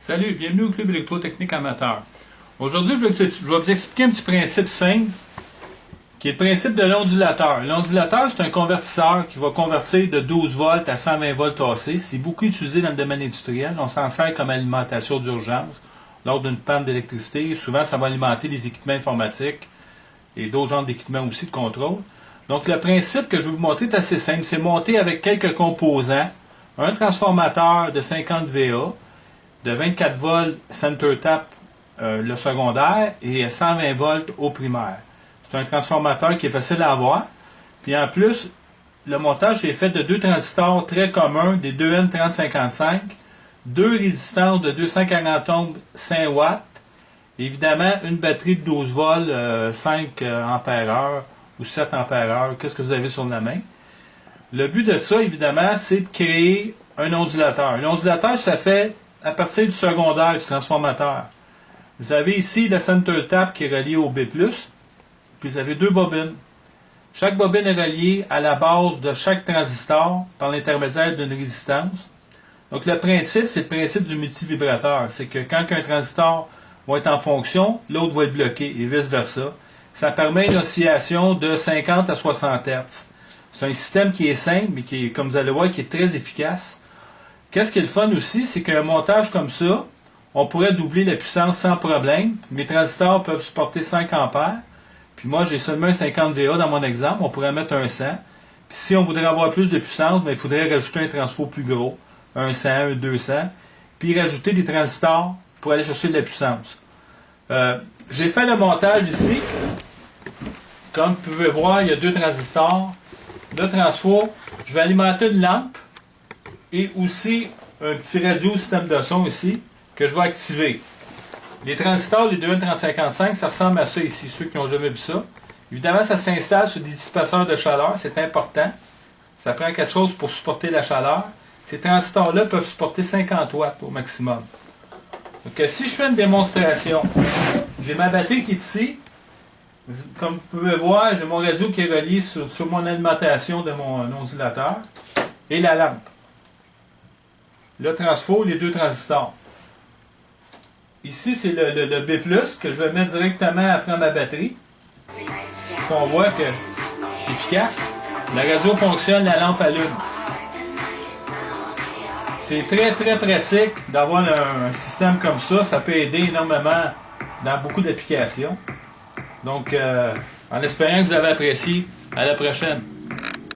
Salut, bienvenue au Club électrotechnique amateur. Aujourd'hui, je vais vous expliquer un petit principe simple, qui est le principe de l'ondulateur. L'ondulateur, c'est un convertisseur qui va convertir de 12 volts à 120 volts AC. C'est beaucoup utilisé dans le domaine industriel. On s'en sert comme alimentation d'urgence lors d'une panne d'électricité. Souvent, ça va alimenter des équipements informatiques et d'autres genres d'équipements aussi de contrôle. Donc, le principe que je vais vous montrer est assez simple. C'est monter avec quelques composants, un transformateur de 50 VA, de 24 volts center tap le secondaire et 120 volts au primaire. C'est un transformateur qui est facile à avoir. Puis en plus, le montage est fait de deux transistors très communs, des 2N3055, deux résistances de 240 ohms 5 watts, et évidemment une batterie de 12 volts 5 ampères-heure ou 7 ampères-heure, qu'est-ce que vous avez sur la main. Le but de ça, évidemment, c'est de créer un ondulateur. L'ondulateur, ça fait à partir du secondaire du transformateur. Vous avez ici le center tap qui est relié au B+, puis vous avez deux bobines. Chaque bobine est reliée à la base de chaque transistor par l'intermédiaire d'une résistance. Donc le principe, c'est le principe du multivibrateur. C'est que quand un transistor va être en fonction, l'autre va être bloqué et vice-versa. Ça permet une oscillation de 50 à 60 Hz. C'est un système qui est simple, mais qui est, comme vous allez voir, qui est très efficace. Qu'est-ce qui est le fun aussi, c'est qu'un montage comme ça, on pourrait doubler la puissance sans problème. Mes transistors peuvent supporter 5 ampères. Puis moi, j'ai seulement un 50 VA dans mon exemple. On pourrait mettre un 100. Puis si on voudrait avoir plus de puissance, il faudrait rajouter un transfo plus gros. Un 100, un 200. Puis rajouter des transistors pour aller chercher de la puissance. J'ai fait le montage ici. Comme vous pouvez voir, il y a deux transistors. Le transfo, je vais alimenter une lampe. Et aussi un petit radio système de son ici que je vais activer. Les transistors, les 2N3055, ça ressemble à ça ici, ceux qui n'ont jamais vu ça. Évidemment, ça s'installe sur des dissipateurs de chaleur, c'est important. Ça prend quelque chose pour supporter la chaleur. Ces transistors-là peuvent supporter 50 watts au maximum. Donc, si je fais une démonstration, j'ai ma batterie qui est ici. Comme vous pouvez voir, j'ai mon radio qui est relié sur mon alimentation de mon ondulateur et la lampe. Le transfo, les deux transistors. Ici, c'est le B+, que je vais mettre directement après ma batterie. On voit que c'est efficace. La radio fonctionne, la lampe allume. C'est très très pratique d'avoir un système comme ça. Ça peut aider énormément dans beaucoup d'applications. Donc, en espérant que vous avez apprécié, à la prochaine.